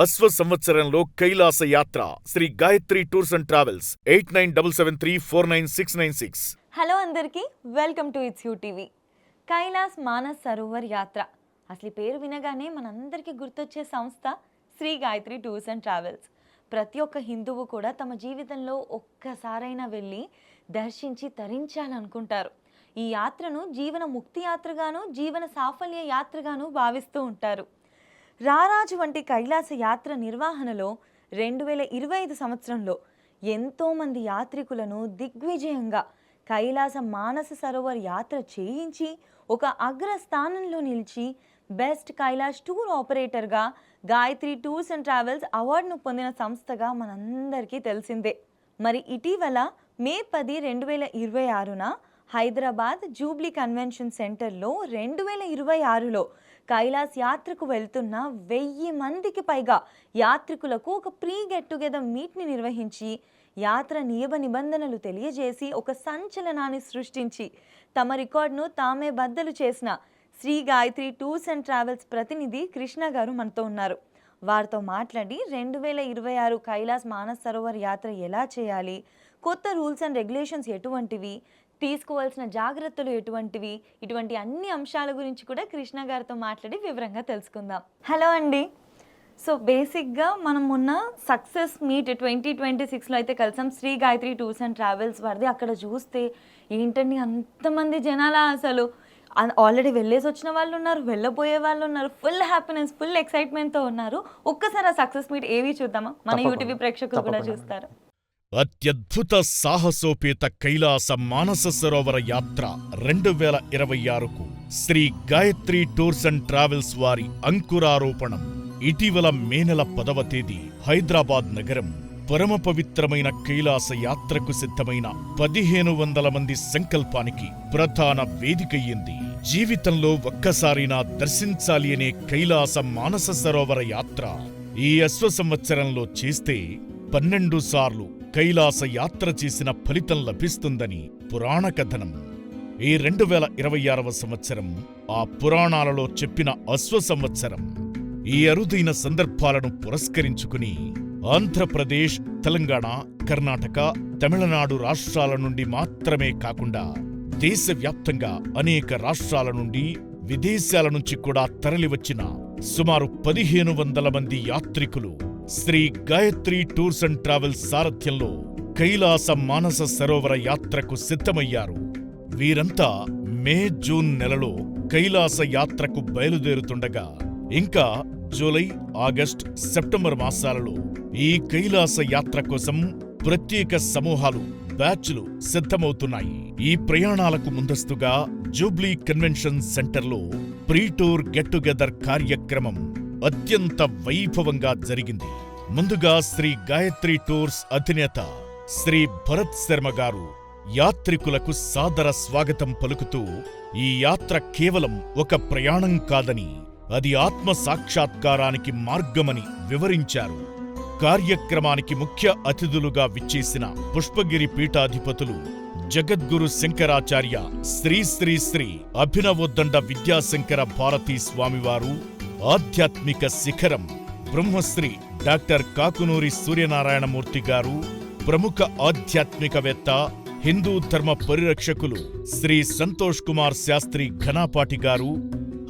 అశ్వ సంవత్సరంలో కైలాస యాత్ర Shri Gayatri tours and travels 8977349696. Hello అందరికీ, welcome to it's you TV. Kailash Manas Sarovar యాత్ర అసలు పేరు వినగానే మనందరికీ గుర్తొచ్చే సంస్థ Shri Gayatri tours and travels. ప్రతి ఒక్క హిందువు కూడా తమ జీవితంలో ఒక్కసారైనా వెళ్ళి దర్శించి తరించాలనుకుంటారు. ఈ యాత్రను జీవన ముక్తి యాత్రగాను, జీవన సాఫల్య యాత్రగాను భావిస్తూ ఉంటారు. రారాజు వంటి కైలాస యాత్ర నిర్వహణలో 2025 సంవత్సరంలో ఎంతోమంది యాత్రికులను దిగ్విజయంగా కైలాస మానస సరోవర్ యాత్ర చేయించి ఒక అగ్రస్థానంలో నిలిచి బెస్ట్ కైలాష్ టూర్ ఆపరేటర్గా గాయత్రి టూర్స్ అండ్ ట్రావెల్స్ అవార్డును పొందిన సంస్థగా మనందరికీ తెలిసిందే. మరి ఇటీవల మే 10, 2026న హైదరాబాద్ జూబ్లీ కన్వెన్షన్ సెంటర్లో 2026లో కైలాస్ యాత్రకు వెళ్తున్న 1000 మందికి పైగా యాత్రికులకు ఒక ప్రీ గెట్ టుగెదర్ మీట్ని నిర్వహించి యాత్ర నియమ నిబంధనలు తెలియజేసి ఒక సంచలనాన్ని సృష్టించి తమ రికార్డును తామే బద్దలు చేసిన Shri Gayatri tours and travels ప్రతినిధి కృష్ణ గారు మనతో ఉన్నారు. వారితో మాట్లాడి 2026 కైలాస్ మానస్ సరోవర్ యాత్ర ఎలా చేయాలి, కొత్త రూల్స్ అండ్ రెగ్యులేషన్స్ ఎటువంటివి, తీసుకోవాల్సిన జాగ్రత్తలు ఎటువంటివి, ఇటువంటి అన్ని అంశాల గురించి కూడా కృష్ణ గారితో మాట్లాడి వివరంగా తెలుసుకుందాం. హలో అండి. సో బేసిక్గా మనం మొన్న సక్సెస్ మీట్ 2026లో అయితే కలిసాం Shri Gayatri tours and travels వారిది. అక్కడ చూస్తే ఏంటండి అంతమంది జనాల, అసలు ఆల్రెడీ వెళ్ళేసి వచ్చిన వాళ్ళు ఉన్నారు, వెళ్ళబోయే వాళ్ళు ఉన్నారు, ఫుల్ హ్యాపీనెస్, ఫుల్ ఎక్సైట్మెంట్తో ఉన్నారు. ఒక్కసారి ఆ సక్సెస్ మీట్ ఏవి చూద్దామా, మన యూటీవీ ప్రేక్షకులు కూడా చూస్తారు. అత్యద్భుత సాహసోపేత కైలాస మానస సరోవర యాత్ర 2026కు Shri Gayatri tours and travels వారి అంకురారోపణం. ఇటీవల మే నెల 10వ తేదీ హైదరాబాద్ నగరం పరమ పవిత్రమైన కైలాస యాత్రకు సిద్ధమైన 1500 మంది సంకల్పానికి ప్రధాన వేదికయ్యింది. జీవితంలో ఒక్కసారైనా దర్శించాలి అనే కైలాస మానస సరోవర యాత్ర ఈ అశ్వ సంవత్సరంలో చేస్తే 12 సార్లు కైలాస యాత్ర చేసిన ఫలితం లభిస్తుందని పురాణ కథనం. ఈ 2026వ సంవత్సరం ఆ పురాణాలలో చెప్పిన అశ్వ సంవత్సరం. ఈ అరుదైన సందర్భాలను పురస్కరించుకుని ఆంధ్రప్రదేశ్, తెలంగాణ, కర్ణాటక, తమిళనాడు రాష్ట్రాల నుండి మాత్రమే కాకుండా దేశవ్యాప్తంగా అనేక రాష్ట్రాల నుండి, విదేశాల నుంచి కూడా తరలివచ్చిన సుమారు 1500 మంది యాత్రికులు Shri Gayatri tours and travels సారథ్యంలో కైలాస మానస సరోవర యాత్రకు సిద్ధమయ్యారు. వీరంతా మే, జూన్ నెలలో కైలాస యాత్రకు బయలుదేరుతుండగా ఇంకా జూలై, ఆగస్ట్, సెప్టెంబర్ మాసాలలో ఈ కైలాస యాత్ర కోసం ప్రత్యేక సమూహాలు, బ్యాచ్లు సిద్ధమవుతున్నాయి. ఈ ప్రయాణాలకు ముందస్తుగా జూబ్లీ కన్వెన్షన్ సెంటర్లో ప్రీ టూర్ గెట్ టుగెదర్ కార్యక్రమం అత్యంత వైభవంగా జరిగింది. ముందుగా శ్రీ గాయత్రి టూర్స్ అధినేత శ్రీ భరత్ శర్మ గారు యాత్రికులకు సాదర స్వాగతం పలుకుతూ ఈ యాత్ర కేవలం ఒక ప్రయాణం కాదని, అది ఆత్మ సాక్షాత్కారానికి మార్గమని వివరించారు. కార్యక్రమానికి ముఖ్య అతిథులుగా విచ్చేసిన పుష్పగిరి పీఠాధిపతులు జగద్గురు శంకరాచార్య శ్రీ శ్రీ శ్రీ అభినవోద్దండ విద్యాశంకర భారతీ స్వామివారు, ఆధ్యాత్మిక శిఖరం బ్రహ్మశ్రీ డాక్టర్ కాకునూరి సూర్యనారాయణమూర్తి గారు, ప్రముఖ ఆధ్యాత్మికవేత్త, హిందూ ధర్మ పరిరక్షకులు శ్రీ సంతోష్ కుమార్ శాస్త్రి ఘనాపాటి గారు,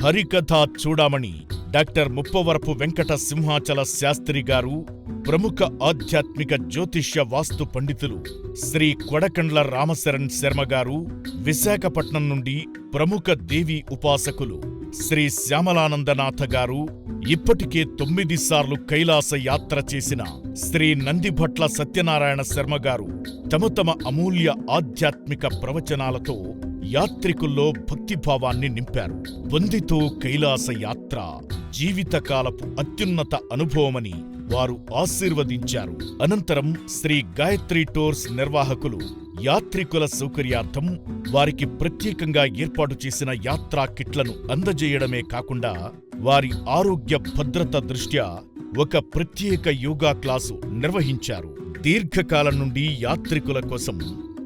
హరికథా చూడామణి డాక్టర్ ముప్పవరపు వెంకట సింహాచల శాస్త్రి గారు, ప్రముఖ ఆధ్యాత్మిక జ్యోతిష్య వాస్తు పండితులు శ్రీ కొడకండ్ల రామశరణ్ శర్మ గారు, విశాఖపట్నం నుండి ప్రముఖ దేవీ ఉపాసకులు శ్రీ శ్యామలానందనాథ గారు, ఇప్పటికే 9 సార్లు కైలాస యాత్ర చేసిన శ్రీ నందిభట్ల సత్యనారాయణ శర్మ గారు తమ తమ అమూల్య ఆధ్యాత్మిక ప్రవచనాలతో యాత్రికుల్లో భక్తిభావాన్ని నింపారు. వందితో కైలాస యాత్ర జీవితకాలపు అత్యున్నత అనుభవమని వారు ఆశీర్వదించారు. అనంతరం శ్రీ గాయత్రి టూర్స్ నిర్వాహకులు యాత్రికుల సౌకర్యార్థం వారికి ప్రత్యేకంగా ఏర్పాటు చేసిన యాత్రా కిట్లను అందజేయడమే కాకుండా వారి ఆరోగ్య భద్రత దృష్ట్యా ఒక ప్రత్యేక యోగా క్లాసు నిర్వహించారు. దీర్ఘకాలం నుండి యాత్రికుల కోసం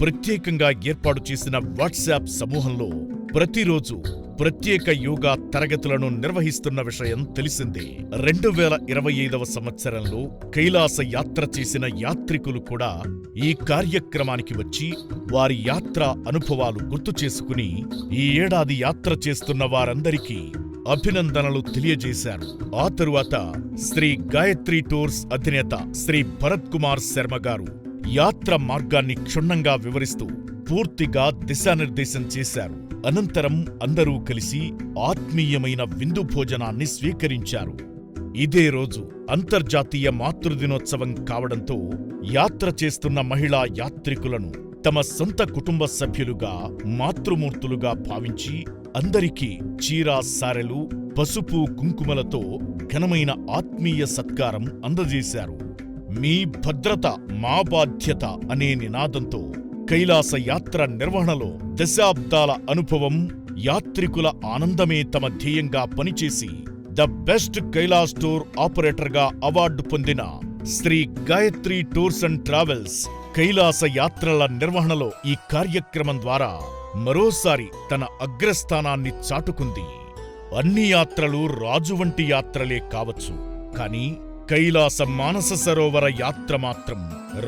ప్రత్యేకంగా ఏర్పాటు చేసిన వాట్సాప్ సమూహంలో ప్రతిరోజు ప్రత్యేక యోగా తరగతులను నిర్వహిస్తున్న విషయం తెలిసిందే. 2025వ సంవత్సరంలో కైలాస యాత్ర చేసిన యాత్రికులు కూడా ఈ కార్యక్రమానికి వచ్చి వారి యాత్ర అనుభవాలు గుర్తు చేసుకుని ఈ ఏడాది యాత్ర చేస్తున్న వారందరికీ అభినందనలు తెలియజేశారు. ఆ తరువాత శ్రీ గాయత్రి టూర్స్ అధినేత శ్రీ భరత్ కుమార్ శర్మ గారు యాత్ర మార్గాన్ని క్షుణ్ణంగా వివరిస్తూ పూర్తిగా దిశానిర్దేశం చేశారు. అనంతరం అందరూ కలిసి ఆత్మీయమైన విందు భోజనాన్ని స్వీకరించారు. ఇదే రోజు అంతర్జాతీయ మాతృదినోత్సవం కావడంతో యాత్ర చేస్తున్న మహిళా యాత్రికులను తమ సొంత కుటుంబ సభ్యులుగా మాతృమూర్తులుగా భావించి అందరికీ చీరా సారెలు, పసుపు కుంకుమలతో ఘనమైన ఆత్మీయ సత్కారం అందజేశారు. మీ భద్రత మా బాధ్యత అనే నినాదంతో కైలాస యాత్ర నిర్వహణలో దశాబ్దాల అనుభవం, యాత్రికుల ఆనందమే తమ ధ్యేయంగా పనిచేసి ద బెస్ట్ కైలాస్ టూర్ ఆపరేటర్గా అవార్డు పొందిన Shri Gayatri tours and travels Kailasa యాత్రల నిర్వహణలో ఈ కార్యక్రమం ద్వారా మరోసారి తన అగ్రస్థానాన్ని చాటుకుంది. అన్ని యాత్రలు రాజు వంటి యాత్రలే కావచ్చు, కానీ కైలాస మానస సరోవర యాత్ర మాత్రం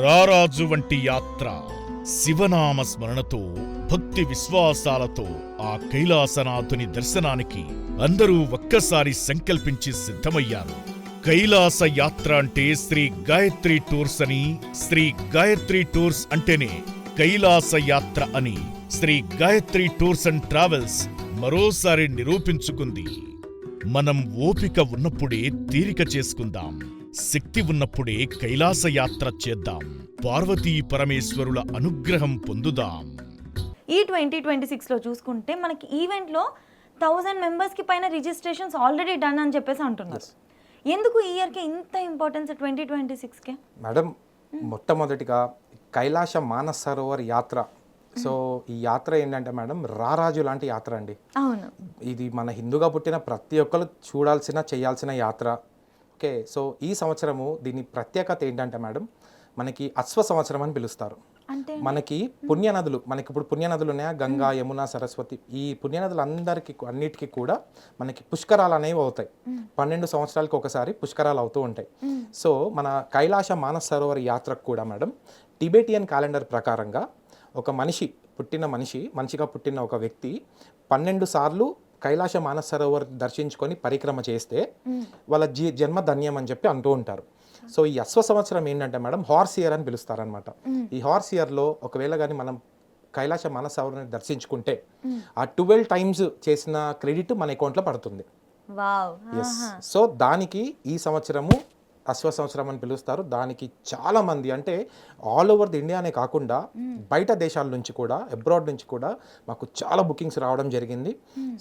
రారాజు వంటి యాత్ర. శివనామ స్మరణతో, భక్తి విశ్వాసాలతో ఆ కైలాసనాథుని దర్శనానికి అందరూ ఒక్కసారి సంకల్పించి సిద్ధమయ్యారు. కైలాస యాత్ర అంటే శ్రీ గాయత్రి టూర్స్ అని, శ్రీ గాయత్రి టూర్స్ అంటేనే కైలాస యాత్ర అని Shri Gayatri tours and travels మరోసారి నిరూపించుకుంది. మనం ఓపిక ఉన్నప్పుడే తీరిక చేసుకుందాం, శక్తి ఉన్నప్పుడే కైలాస యాత్ర చేద్దాం, పార్వతీ పరమేశ్వరుల అనుగ్రహం పొందుదాం. ఈ 2026లో చూసుకుంటే మనకి ఈవెంట్లో 1000 మెంబర్స్కి పైన రిజిస్ట్రేషన్స్ ఆల్రెడీ డన్ అని చెప్పేసి అంటున్నారు. ఎందుకు ఈ ఇయర్కి ఇంత ఇంపార్టెన్స్ 2026కే? మేడం, మొట్టమొదటిగా కైలాస మానస సరోవర్ యాత్ర. సో ఈ యాత్ర ఏంటంటే మేడం, రారాజు లాంటి యాత్ర అండి. అవును, ఇది మన హిందూగా పుట్టిన ప్రతి ఒక్కరు చూడాల్సిన, చేయాల్సిన యాత్ర. ఓకే, సో ఈ సంవత్సరము దీని ప్రత్యేకత ఏంటంటే మేడం, మనకి అశ్వ సంవత్సరం అని పిలుస్తారు. అంటే మనకి పుణ్యనదులు, మనకి ఇప్పుడు పుణ్యనదులు ఉన్నాయా, గంగా, యమున, సరస్వతి. ఈ పుణ్యనదులు అన్నిటికీ కూడా మనకి పుష్కరాలు అనేవి అవుతాయి. 12 సంవత్సరాలకు ఒకసారి పుష్కరాలు అవుతూ ఉంటాయి. సో మన కైలాస మానస సరోవర్ యాత్రకు కూడా మేడం, టిబెటియన్ క్యాలెండర్ ప్రకారంగా ఒక మనిషిగా పుట్టిన ఒక వ్యక్తి 12 సార్లు కైలాస మానస సరోవర్ దర్శించుకొని పరిక్రమ చేస్తే వాళ్ళ జన్మ ధన్యం అని చెప్పి అంటూ ఉంటారు. సో ఈ అశ్వ సంవత్సరం ఏంటంటే మేడం, హార్స్ ఇయర్ అని పిలుస్తారనమాట. ఈ హార్స్ ఇయర్లో ఒకవేళ కానీ మనం కైలాస మానస సరోవర్ని దర్శించుకుంటే ఆ 12 టైమ్స్ చేసిన క్రెడిట్ మన అకౌంట్లో పడుతుంది. ఎస్, సో దానికి ఈ సంవత్సరము అశ్వ సంవత్సరం అని పిలుస్తారు. దానికి చాలా మంది, అంటే ఆల్ ఓవర్ ది ఇండియానే కాకుండా బయట దేశాల నుంచి కూడా, అబ్రాడ్ నుంచి కూడా మాకు చాలా బుకింగ్స్ రావడం జరిగింది.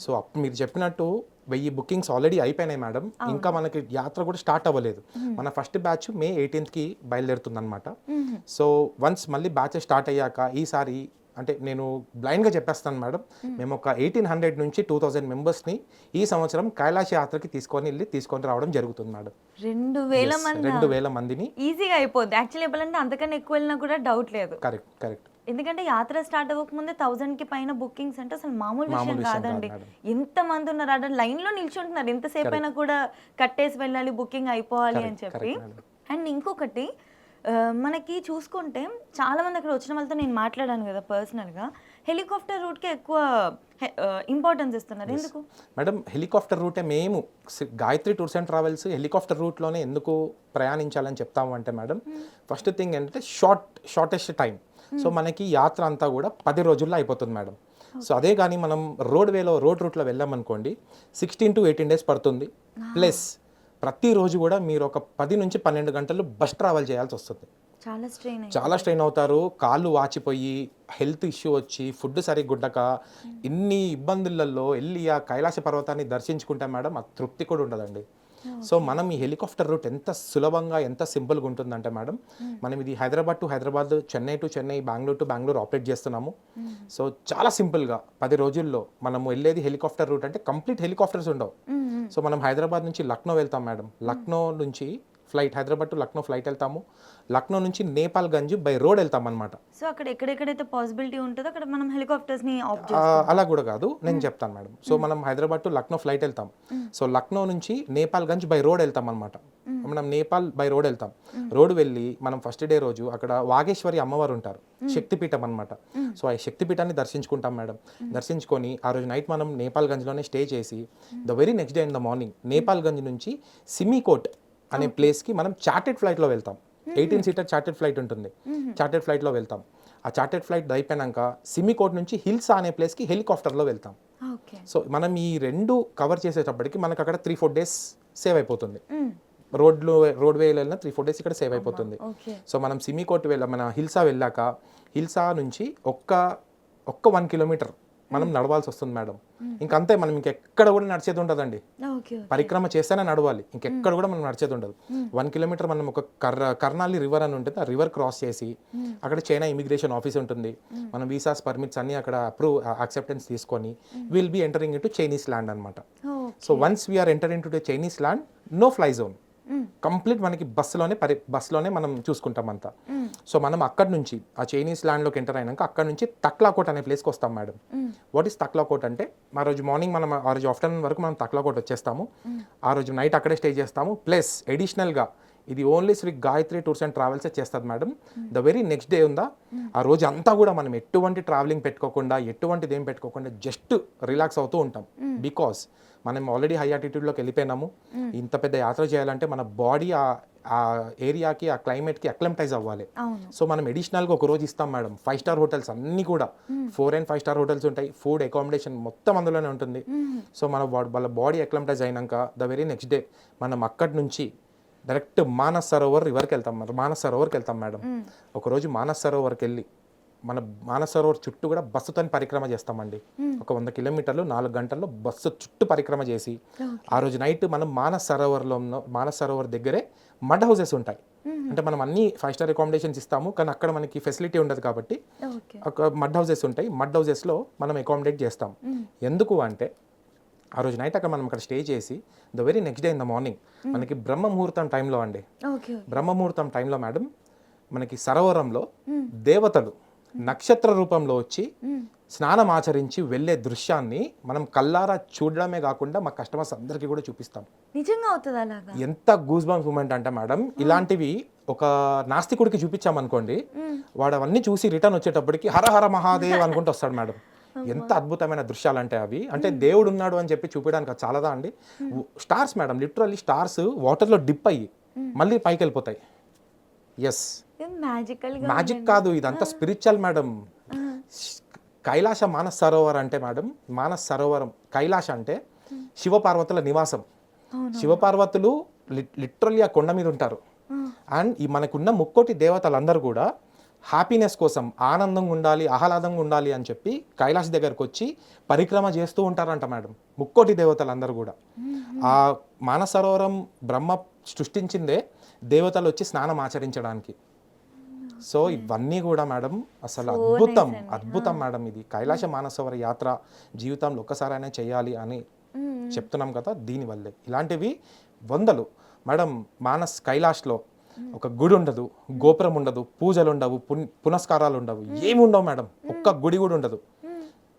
సో మీరు చెప్పినట్టు 1000 బుకింగ్స్ ఆల్రెడీ అయిపోయినాయి మేడం. ఇంకా మనకి యాత్ర కూడా స్టార్ట్ అవ్వలేదు. మన ఫస్ట్ బ్యాచ్ May 18కి బయలుదేరుతుంది అనమాట. సో వన్స్ మళ్ళీ బ్యాచ్ స్టార్ట్ అయ్యాక ఈసారి, అంటే నేను బ్లైండ్గా చెప్పేస్తాను మేడం, మేము ఒక 1800 నుంచి 2000 మెంబర్స్ని ఈ సంవత్సరం కైలాస యాత్రకి తీసుకొని రావడం జరుగుతుంది మేడం. 2000 మందిని ఈజీగా అయిపోద్ది. యాక్చువల్లీ చెప్పాలంటే అంతకన్నా ఎక్కువ వెళ్ళినా కూడా డౌట్ లేదు. కరెక్ట్. ఎందుకంటే యాత్ర స్టార్ట్ అవ్వకముందే 1000కి పైన బుకింగ్స్ అంటే అసలు మామూలు విషయం కాదండి. ఎంత మంది ఉన్నారు, అక్కడ లైన్లో నిల్చుంటున్నారు, ఎంతసేపు అయినా కూడా కట్టేసి వెళ్ళాలి, బుకింగ్ అయిపోవాలి అని చెప్పి. అండ్ ఇంకొకటి, మనకి చూసుకుంటే చాలామంది అక్కడ వచ్చిన వాళ్ళతో నేను మాట్లాడాను కదా పర్సనల్గా, హెలికాప్టర్ రూట్కి ఎక్కువ ఇంపార్టెన్స్ ఇస్తున్నారు. ఎందుకు మేడం? హెలికాప్టర్ రూటే మేము Gayatri tours and travels helicopter రూట్లోనే ఎందుకు ప్రయాణించాలని చెప్తాము అంటే మేడం, ఫస్ట్ థింగ్ ఏంటంటే షార్టెస్ట్ టైం. సో మనకి యాత్ర అంతా కూడా 10 రోజుల్లో అయిపోతుంది మేడం. సో అదే కానీ మనం రోడ్ రూట్లో వెళ్ళామనుకోండి 16 to 18 days పడుతుంది. ప్లస్ ప్రతిరోజు కూడా మీరు ఒక 10 నుంచి 12 గంటలు బస్ ట్రావెల్ చేయాల్సి వస్తుంది. చాలా స్ట్రెయిన్ అవుతారు, కాళ్ళు వాచిపోయి, హెల్త్ ఇష్యూ వచ్చి, ఫుడ్ సరిగ్గా ఉండక, ఇన్ని ఇబ్బందులలో వెళ్ళి ఆ కైలాస పర్వతాన్ని దర్శించుకుంటే మేడం ఆ తృప్తి కూడా ఉండదండి. సో మనం ఈ హెలికాప్టర్ రూట్ ఎంత సులభంగా, ఎంత సింపుల్గా ఉంటుందంటే మేడం, మనం ఇది Hyderabad to Hyderabad, Chennai to Chennai, Bengaluru to Bengaluru operate చేస్తున్నాము. సో చాలా సింపుల్గా 10 రోజుల్లో మనము వెళ్ళేది హెలికాప్టర్ రూట్. అంటే కంప్లీట్ హెలికాప్టర్స్ ఉండవు. సో మనం హైదరాబాద్ నుంచి లక్నో వెళ్తాం మేడం. లక్నో నుంచి flight, Hyderabad to Lucknow flight వెళ్తాము. లక్నో నుంచి నేపాల్ గంజ్ బై రోడ్ వెళ్తాం అనమాట. సో అక్కడ ఎక్కడెక్కడైతే పాసిబిలిటీ ఉంటుందో అక్కడ మనం హెలికాప్టర్స్ని ఆప్ట్ అలా కూడా కాదు, నేను చెప్తాను మేడం. సో మనం హైదరాబాద్ టు లక్నో ఫ్లైట్ వెళ్తాం. సో లక్నో నుంచి నేపాల్ గంజ్ బై రోడ్ వెళ్తాం అనమాట. మనం నేపాల్ బై రోడ్ వెళ్తాం. రోడ్ వెళ్ళి మనం ఫస్ట్ డే రోజు అక్కడ వాగేశ్వరి అమ్మవారు ఉంటారు, శక్తిపీఠం అనమాట. సో ఆ శక్తిపీఠాన్ని దర్శించుకుంటాం మేడం. దర్శించుకొని ఆ రోజు నైట్ మనం నేపాల్ గంజ్లోనే స్టే చేసి the very next day in the morning Nepalganj నుంచి సిమికోట్ అనే ప్లేస్కి మనం చార్టెడ్ ఫ్లైట్లో వెళ్తాం. 18 సీటర్ చార్టెడ్ ఫ్లైట్ ఉంటుంది. చార్టెడ్ ఫ్లైట్లో వెళ్తాం. ఆ చార్టెడ్ ఫ్లైట్ అయిపోయాక సిమికోట్ నుంచి హిల్సా అనే ప్లేస్కి హెలికాప్టర్లో వెళ్తాం. సో మనం ఈ రెండు కవర్ చేసేటప్పటికి మనకు అక్కడ 3-4 days సేవ్ అయిపోతుంది. రోడ్వే వెళ్ళిన 3-4 days ఇక్కడ సేవ్ అయిపోతుంది. సో మనం సిమికోట్ మన హిల్సా వెళ్ళాక హిల్సా నుంచి ఒక్క 1 kilometer మనం నడవాల్సి వస్తుంది మేడం. ఇంకంతే, మనం ఇంకెక్కడ కూడా నడిచేది ఉండదండి. పరిక్రమ చేస్తేనే నడవాలి, ఇంకెక్కడ కూడా మనం నడిచేది ఉండదు. 1 kilometer మనం ఒక కర్నాలి రివర్ అని ఉంటుంది, ఆ రివర్ క్రాస్ చేసి అక్కడ చైనా ఇమిగ్రేషన్ ఆఫీస్ ఉంటుంది. మనం వీసాస్ పర్మిట్స్ అన్ని అక్కడ యాక్సెప్టెన్స్ తీసుకొని will be entering in to Chinese land అనమాట. So once we are enter in to the Chinese land, no fly zone, complete మనకి బస్సులోనే మనం చూసుకుంటాం అంతా. సో మనం అక్కడ నుంచి ఆ చైనీస్ ల్యాండ్లోకి ఎంటర్ అయినాక అక్కడ నుంచి తక్లాకోట్ అనే ప్లేస్కి వస్తాం మేడం. వాట్ ఈస్ తక్లాకోట్ అంటే, ఆ రోజు మార్నింగ్ మనం ఆ రోజు ఆఫ్టర్నూన్ వరకు మనం తక్లాకోట్ వచ్చేస్తాము. ఆ రోజు నైట్ అక్కడే స్టే చేస్తాము. ప్లస్ ఎడిషనల్గా ఇది only Shri Gayatri tours and ట్రావెల్సే చేస్తుంది madam. The very next day ఉందా, ఆ రోజు అంతా కూడా మనం ఎటువంటి ట్రావెలింగ్ పెట్టుకోకుండా, ఎటువంటిది ఏం పెట్టుకోకుండా జస్ట్ రిలాక్స్ అవుతూ ఉంటాం. బికాస్ మనం ఆల్రెడీ హై ఆల్టిట్యూడ్లోకి వెళ్ళిపోయినాము. ఇంత పెద్ద యాత్ర చేయాలంటే మన బాడీ ఆ ఏరియాకి, ఆ క్లైమేట్కి అక్లమటైజ్ అవ్వాలి. సో మనం ఎడిషనల్గా ఒక రోజు ఇస్తాం మేడం. 5 star హోటల్స్ అన్నీ కూడా 4 and 5 star హోటల్స్ ఉంటాయి. ఫుడ్, అకామిడేషన్ మొత్తం అందులోనే ఉంటుంది. సో వాళ్ళ బాడీ అక్లమటైజ్ అయినాక ద వెరీ నెక్స్ట్ డే మనం అక్కడి నుంచి డైరెక్ట్ మానస్ సరోవర్ రివర్కి వెళ్తాం. మానస్ సరోవర్కి వెళ్తాం మేడం. ఒకరోజు మానస్ సరోవర్కి వెళ్ళి మన మానస్ సరోవర్ చుట్టూ కూడా బస్సుతో పరిక్రమ చేస్తామండి. ఒక 100 kilometers 4 గంటల్లో బస్సు చుట్టూ పరిక్రమ చేసి ఆ రోజు నైట్ మనం మానస్ సరోవర్ దగ్గరే మడ్ హౌసెస్ ఉంటాయి. అంటే మనం అన్ని 5 star అకామిడేషన్స్ ఇస్తాము, కానీ అక్కడ మనకి ఫెసిలిటీ ఉండదు కాబట్టి ఒక మడ్ హౌసెస్ ఉంటాయి. మడ్ హౌసెస్లో మనం అకామిడేట్ చేస్తాం. ఎందుకు అంటే ఆ రోజు నైట్ అక్కడ మనం అక్కడ స్టే చేసి the very next day in the morning మనకి బ్రహ్మ ముహూర్తం టైంలో అండి, బ్రహ్మ ముహూర్తం టైంలో మేడం మనకి సరోవరంలో దేవతలు నక్షత్ర రూపంలో వచ్చి స్నానం ఆచరించి వెళ్ళే దృశ్యాన్ని మనం కల్లారా చూడడమే కాకుండా మా కస్టమర్స్ అందరికీ కూడా చూపిస్తాం. నిజంగా అవుతుంది అలాగా? ఎంత గూస్ బంప్స్ మూమెంట్ అంటే మేడం, ఇలాంటివి ఒక నాస్తికుడికి చూపించామనుకోండి, వాడు అవన్నీ చూసి రిటర్న్ వచ్చేటప్పటికి హర హర మహాదేవ్ అనుకుంటూ వస్తాడు మేడం. ఎంత అద్భుతమైన దృశ్యాలు అంటే అవి. అంటే దేవుడు ఉన్నాడు అని చెప్పి చూపించడానికి అది చాలదా అండి. స్టార్స్ మేడం, లిటరల్లీ స్టార్స్ వాటర్లో డిప్ అయ్యి మళ్ళీ పైకి వెళ్ళిపోతాయి. ఎస్, మ్యాజిక్ కాదు, ఇదంతా స్పిరిచువల్ మేడం. కైలాస మానస్ సరోవర్ అంటే మేడం, మానస్ సరోవరం కైలాస అంటే శివపార్వతుల నివాసం. శివపార్వతులు లిటరల్లీ ఆ కొండ మీద ఉంటారు. అండ్ ఈ మనకున్న ముక్కోటి దేవతలందరూ కూడా హ్యాపీనెస్ కోసం, ఆనందంగా ఉండాలి, ఆహ్లాదంగా ఉండాలి అని చెప్పి కైలాస్ దగ్గరకు వచ్చి పరిక్రమ చేస్తూ ఉంటారంట మేడం, ముక్కోటి దేవతలందరూ కూడా. ఆ మానస సరోవరం బ్రహ్మ సృష్టించిందే దేవతలు వచ్చి స్నానం ఆచరించడానికి. సో ఇవన్నీ కూడా మేడం అసలు అద్భుతం మేడం. ఇది కైలాస మానసరోవర యాత్ర జీవితంలో ఒక్కసారైనా చేయాలి అని చెప్తున్నాం కదా, దీనివల్లే. ఇలాంటివి వందలు మేడం. కైలాష్లో ఒక గుడి ఉండదు, గోపురం ఉండదు, పూజలు ఉండవు, పునస్కారాలు ఉండవు, ఏమి ఉండవు మేడం. ఒక్క గుడి కూడా ఉండదు.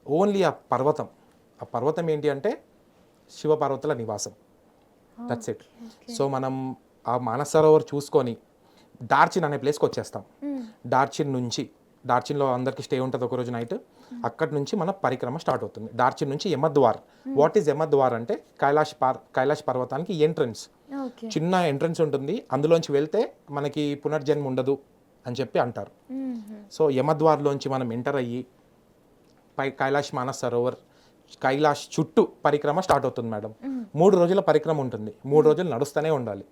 ఓన్లీ ఆ పర్వతం ఏంటి అంటే శివపార్వతుల నివాసం. That's it. సో మనం ఆ మానస్ సరోవర్ చూసుకొని డార్చిన్ అనే ప్లేస్కి వచ్చేస్తాం. డార్చిన్లో అందరికీ స్టే ఉంటుంది ఒకరోజు నైట్. అక్కడి నుంచి మన పరిక్రమ స్టార్ట్ అవుతుంది. డార్చిన్ నుంచి యమద్వార్. వాట్ ఈజ్ యమద్వార్ అంటే కైలాష్ పర్వతానికి ఎంట్రన్స్. చిన్న ఎంట్రన్స్ ఉంటుంది, అందులోంచి వెళ్తే మనకి పునర్జన్మ ఉండదు అని చెప్పి అంటారు. సో యమద్వార్లోంచి మనం ఎంటర్ అయ్యి కైలాష్ మానస్ సరోవర్, కైలాష్ చుట్టూ పరిక్రమ స్టార్ట్ అవుతుంది మేడం. 3 రోజుల పరిక్రమ ఉంటుంది. 3 రోజులు నడుస్తూనే ఉండాలి.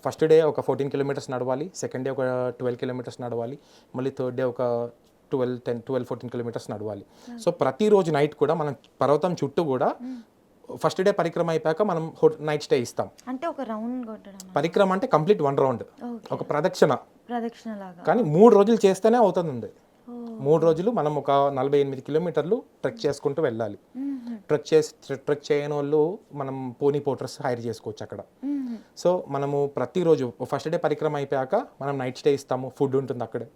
ఫస్ట్ డే ఒక 14 kilometers నడవాలి, సెకండ్ డే ఒక 12 kilometers నడవాలి, మళ్ళీ థర్డ్ డే ఒక 12-14 kilometers నడవాలి. సో ప్రతిరోజు నైట్ కూడా మనం పర్వతం చుట్టూ కూడా ఫస్ట్ డే పరిక్రమ అయిపోయాక మనం నైట్ స్టే ఇస్తాం. అంటే ఒక రౌండ్ కొట్టడం పరిక్రమ అంటే కంప్లీట్ 1 round, ఒక ప్రదక్షిణ లాగా. కానీ 3 రోజులు చేస్తేనే అవుతుంది. 3 రోజులు మనం ఒక 48 kilometers ట్రెక్ చేసుకుంటూ వెళ్ళాలి. ట్రెక్ చేయని వాళ్ళు మనం పోనీ పోటర్స్ హైర్ చేసుకోవచ్చు అక్కడ. సో మనము ప్రతిరోజు ఫస్ట్ డే పరిక్రమ అయిపోయాక మనం నైట్ స్టే ఇస్తాము, ఫుడ్ ఉంటుంది అక్కడే.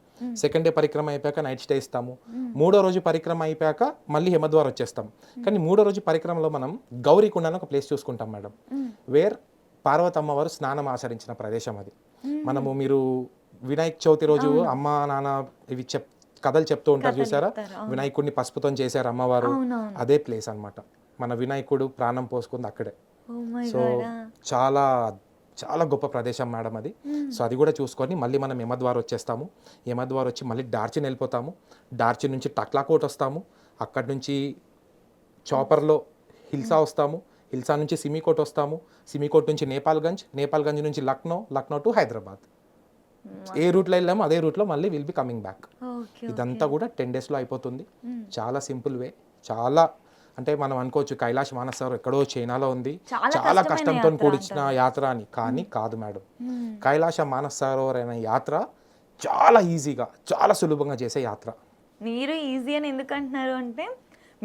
సెకండ్ డే పరిక్రమ అయిపోయాక నైట్ స్టే ఇస్తాము. మూడో రోజు పరిక్రమ అయిపోయాక మళ్ళీ హిమద్వార్ వచ్చేస్తాం. కానీ మూడో రోజు పరిక్రమలో మనం గౌరీకుండ అని ఒక ప్లేస్ చూసుకుంటాం మేడం, వేర్ పార్వతమ్మవారు స్నానం ఆచరించిన ప్రదేశం అది. మనము మీరు వినాయక చవితి రోజు అమ్మ నాన్న ఇవి కథలు చెప్తూ ఉంటారు చూసారా, వినాయకుడిని పసుపుతో చేశారు అమ్మవారు, అదే ప్లేస్ అన్నమాట. మన వినాయకుడు ప్రాణం పోసుకుంది అక్కడే. సో చాలా చాలా గొప్ప ప్రదేశం మేడం అది. సో అది కూడా చూసుకొని మళ్ళీ మనం యమద్వార్ వచ్చేస్తాము. యమద్వార్ వచ్చి మళ్ళీ డార్చిన్ వెళ్ళిపోతాము. డార్చిన్ నుంచి టక్లాకోట్ వస్తాము. అక్కడి నుంచి చాపర్లో హిల్సా వస్తాము. హిల్సా నుంచి సిమికోట్ వస్తాము. సిమికోట్ నుంచి నేపాల్గంజ్, నేపాల్గంజ్ నుంచి లక్నో, లక్నో టు హైదరాబాద్. ఏ రూట్లో వెళ్ళామో అదే రూట్లో మళ్ళీ విల్ బి కమింగ్ బ్యాక్. ఇదంతా కూడా 10 డేస్లో అయిపోతుంది. చాలా సింపుల్ వే. చాలా అంటే మనం అనుకోవచ్చు కైలాష్ మానసరోవర్ ఎక్కడో చైనాలో ఉంది, చాలా కష్టంతో కూడిచిన యాత్ర అని. కానీ కాదు మేడం, కైలాష మానసరోవర్ అనే యాత్ర చాలా ఈజీగా, చాలా సులభంగా చేసే యాత్ర. మీరు ఈజీ అని ఎందుకు అంటున్నారు అంటే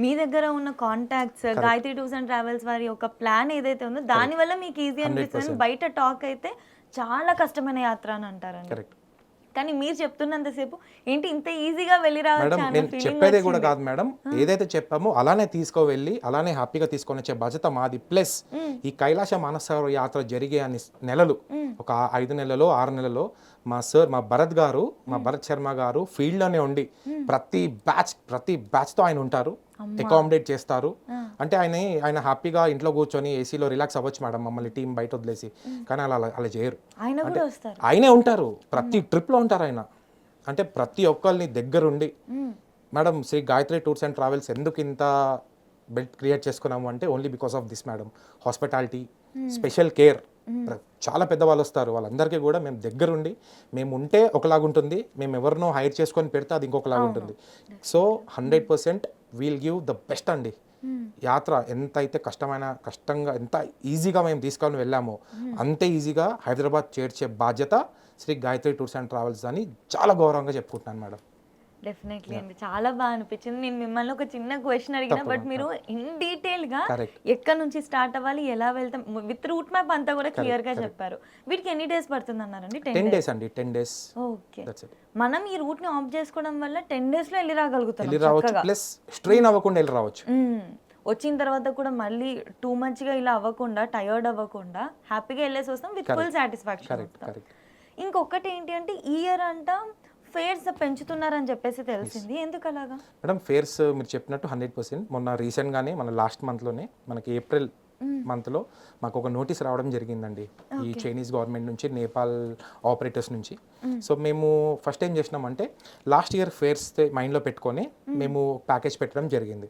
మీ దగ్గర ఉన్న contacts, Gayatri tours and travels వారి యొక్క ప్లాన్ ఏదైతే ఉందో దానివల్ల మీకు ఈజీ అనిపిస్తుంది. బయట టాక్ అయితే చాలా కష్టమైన యాత్ర అని అంటారండి. కరెక్ట్. కానీ మీరు చెప్తున్నంతసేపు ఏంటి ఇంత ఈజీగా వెళ్ళి మేడం రావచ్చు నేను చెప్పేదే కూడా కాదు మేడం, ఏదైతే చెప్పామో అలానే తీసుకువెళ్ళి అలానే హ్యాపీగా తీసుకొని వచ్చే బాధ్యత మాది. ప్లస్ ఈ కైలాస మానసరోవర్ యాత్ర జరిగే అన్ని నెలలు, ఒక 5 నెలలో 6 నెలలో మా సార్, మా భరత్ గారు, మా భరత్ శర్మ గారు ఫీల్డ్లోనే ఉండి ప్రతి బ్యాచ్తో ఆయన ఉంటారు, అకామిడేట్ చేస్తారు. అంటే ఆయన హ్యాపీగా ఇంట్లో కూర్చొని ఏసీలో రిలాక్స్ అవ్వచ్చు మేడం, మమ్మల్ని టీం బయట వదిలేసి. కానీ అలా చేయరు, ఆయనే ఉంటారు ప్రతి ట్రిప్లో ఉంటారు ఆయన. అంటే ప్రతి ఒక్కరిని దగ్గరుండి. Madam Shri Gayatri tours and travels ఎందుకు ఇంత బెల్ట్ క్రియేట్ చేసుకున్నాము అంటే only because of this madam. Hospitality, special care. చాలా పెద్దవాళ్ళు వస్తారు, వాళ్ళందరికీ కూడా మేము దగ్గరుండి, మేము ఉంటే ఒకలాగుంటుంది, మేము ఎవరినో హైర్ చేసుకొని పెడితే అది ఇంకొకలాగా ఉంటుంది. So 100% we'll give the best అండి. యాత్ర ఎంత అయితే కష్టంగా ఎంత ఈజీగా మేము తీసుకొని వెళ్ళామో అంతే ఈజీగా హైదరాబాద్ చేర్చే బాధ్యత Shri Gayatri tours and travels అని చాలా గౌరవంగా చెప్పుకుంటున్నాను మేడం. డెఫినెట్లీ అండి, చాలా బాగా అనిపించింది. నేను మిమ్మల్ని ఒక చిన్న క్వశ్చన్ అడిగిన, బట్ మీరు ఇన్ డీటెయిల్ గా ఎక్కడి నుంచి స్టార్ట్ అవ్వాలి, ఎలా వెళ్తాం, విత్ రూట్ మ్యాప్ అంతా కూడా క్లియర్ గా చెప్పారు. వీటికి ఎన్ని డేస్ పడుతుంది అన్నారండి? 10 డేస్ అండి. 10 డేస్. ఓకే. మనం ఈ రూట్ ని ఆఫ్ చేసుకోవడం వల్ల 10 డేస్ లో వెళ్ళి రాగలుగుతాం. ప్లస్ స్ట్రెయిన్ అవ్వకుండా వెళ్ళి రావచ్చు. వచ్చిన తర్వాత కూడా మళ్ళీ టూ మచ్ గా ఇలా అవ్వకుండా, టయర్డ్ అవ్వకుండా హ్యాపీగా వెళ్ళేసి వస్తాం విత్ ఫుల్ సాటిస్ఫాక్షన్. ఇంకొకటి ఏంటి అంటే ఈ ఇయర్ అంట ఫేర్స్ పెంచుతున్నారని చెప్పేసి తెలిసింది, ఎందుకు అలాగా మేడం? ఫేర్స్ మీరు చెప్పినట్టు 100%. మొన్న రీసెంట్గానే మన లాస్ట్ మంత్లోనే మనకి ఏప్రిల్ మంత్లో మాకు ఒక నోటీస్ రావడం జరిగిందండి ఈ చైనీస్ గవర్నమెంట్ నుంచి, నేపాల్ ఆపరేటర్స్ నుంచి. సో మేము ఫస్ట్ ఏం చేసినామంటే లాస్ట్ ఇయర్ ఫేర్స్ మైండ్లో పెట్టుకొని మేము ప్యాకేజ్ పెట్టడం జరిగింది.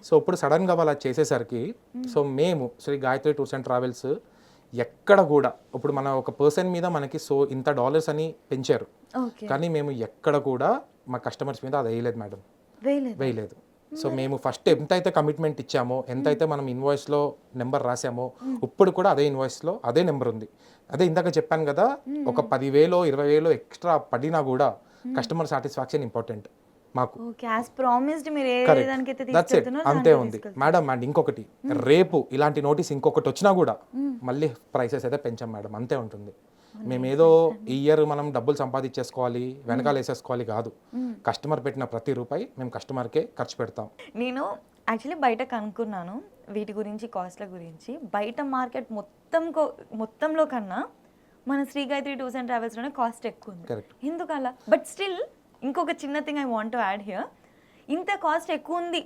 సో ఇప్పుడు సడన్గా వాళ్ళు చేసేసరికి సో మేము Shri Gayatri tours and travels ఎక్కడ కూడా ఇప్పుడు మన ఒక పర్సన్ మీద మనకి సో ఇంత డాలర్స్ అని పెంచారు, కానీ మేము ఎక్కడ కూడా మా కస్టమర్స్ మీద అది వేయలేదు మేడం, వేయలేదు. సో మేము ఫస్ట్ ఎంతైతే కమిట్మెంట్ ఇచ్చామో, ఎంతైతే మనం ఇన్వాయిస్లో నెంబర్ రాసామో, ఇప్పుడు కూడా అదే ఇన్వాయిస్లో అదే నెంబర్ ఉంది. అదే ఇందాక చెప్పాను కదా, ఒక 10,000 20,000 ఎక్స్ట్రా పడినా కూడా కస్టమర్ సాటిస్ఫాక్షన్ ఇంపార్టెంట్ మాకు. అంతే ఉంది మేడం. అండ్ ఇంకొకటి, రేపు ఇలాంటి నోటీస్ ఇంకొకటి వచ్చినా కూడా మళ్ళీ ప్రైసెస్ అయితే పెంచాం మేడం, అంతే ఉంటుంది. మేమేదో ఈ ఇయర్ మనం డబ్బులు సంపాదించేసుకోవాలి, వెనకాల వేసేసుకోవాలి కాదు. కస్టమర్ పెట్టిన ప్రతి రూపాయి మేము కస్టమర్కే ఖర్చు పెడతాం. నేను యాక్చువల్లీ బయట కనుక్కున్నాను వీటి గురించి, కాస్ట్ల గురించి. బయట మార్కెట్ మొత్తంలో కన్నా మన శ్రీ గాయత్రి టూర్స్ అండ్ ట్రావెల్స్లోనే కాస్ట్ ఎక్కువ ఉంది. ఎందుకు అలా? బట్ స్టిల్ ఇంకొక చిన్న thing I want to add here, ఇంత కాస్ట్ ఎక్కువ ఉంది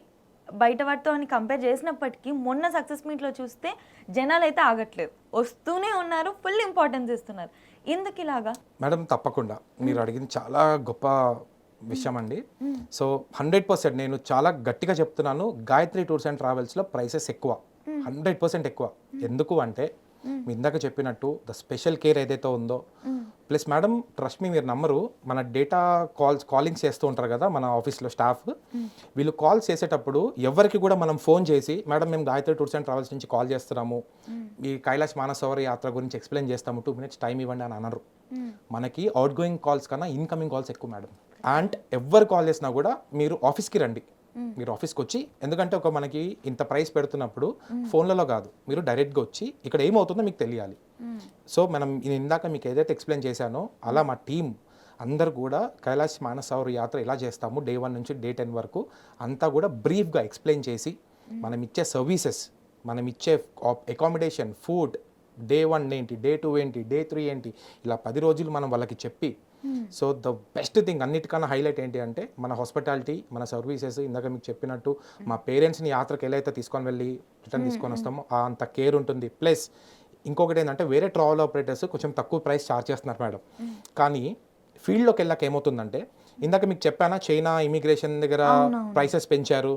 బయట వాటితో అని కంపేర్ చేసినప్పటికీ మొన్న సక్సెస్ మీట్లో చూస్తే జనాలు అయితే ఆగట్లేదు, వస్తూనే ఉన్నారు, ఫుల్ ఇంపార్టెన్స్ ఇస్తున్నారు. ఎందుకు ఇలాగా మేడం? తప్పకుండా మీరు అడిగింది చాలా గొప్ప విషయం అండి. సో 100% నేను చాలా గట్టిగా చెప్తున్నాను, గాయత్రి టూర్స్ అండ్ ట్రావెల్స్లో ప్రైసెస్ ఎక్కువ, 100% ఎక్కువ. ఎందుకు అంటే మీ ఇందాక చెప్పినట్టు ద స్పెషల్ కేర్ ఏదైతే ఉందో, ప్లస్ మేడం ట్రస్ట్ మీ, మీరు నమ్మరు, మన డేటా కాలింగ్స్ చేస్తూ ఉంటారు కదా మన ఆఫీస్లో స్టాఫ్, వీళ్ళు కాల్స్ చేసేటప్పుడు ఎవరికి కూడా మనం ఫోన్ చేసి మేడం మేము గాయత్రి టూర్స్ అండ్ ట్రావెల్స్ నుంచి కాల్ చేస్తున్నాము, ఈ కైలాష్ మానసరోవర్ యాత్ర గురించి ఎక్స్ప్లెయిన్ చేస్తాము, 2 minutes టైం ఇవ్వండి అని అనరు. మనకి అవుట్ గోయింగ్ కాల్స్ కన్నా ఇన్కమింగ్ కాల్స్ ఎక్కువ మేడం. అండ్ ఎవరు కాల్ చేసినా కూడా మీరు ఆఫీస్కి రండి, మీరు ఆఫీస్కి వచ్చి, ఎందుకంటే ఒక మనకి ఇంత ప్రైస్ పెడుతున్నప్పుడు ఫోన్లలో కాదు, మీరు డైరెక్ట్గా వచ్చి ఇక్కడ ఏమవుతుందో మీకు తెలియాలి. సో మనం ఇందాక మీకు ఏదైతే ఎక్స్ప్లెయిన్ చేశానో అలా మా టీం అందరు కూడా కైలాష్ మానస సరోవర్ యాత్ర ఎలా చేస్తాము డే 1 నుంచి డే 10 వరకు అంతా కూడా బ్రీఫ్గా ఎక్స్ప్లెయిన్ చేసి మనం ఇచ్చే సర్వీసెస్, మనం ఇచ్చే అకామిడేషన్, ఫుడ్, డే 1 ఏంటి, డే 2 ఏంటి, డే 3 ఏంటి, ఇలా 10 రోజులు మనం వాళ్ళకి చెప్పి, సో ద బెస్ట్ థింగ్ అన్నిటికన్నా హైలైట్ ఏంటి అంటే మన హాస్పిటాలిటీ, మన సర్వీసెస్. ఇందాక మీకు చెప్పినట్టు మా పేరెంట్స్ని యాత్రకు ఎలా అయితే తీసుకొని వెళ్ళి రిటర్న్ తీసుకొని వస్తామో అంత కేర్ ఉంటుంది. ప్లస్ ఇంకొకటి ఏంటంటే వేరే ట్రావెల్ ఆపరేటర్స్ కొంచెం తక్కువ ప్రైస్ ఛార్జ్ చేస్తున్నారు మేడం. కానీ ఫీల్డ్లోకి వెళ్ళాక ఏమవుతుందంటే ఇందాక మీకు చెప్పానా చైనా ఇమిగ్రేషన్ దగ్గర ప్రైసెస్ పెంచారు,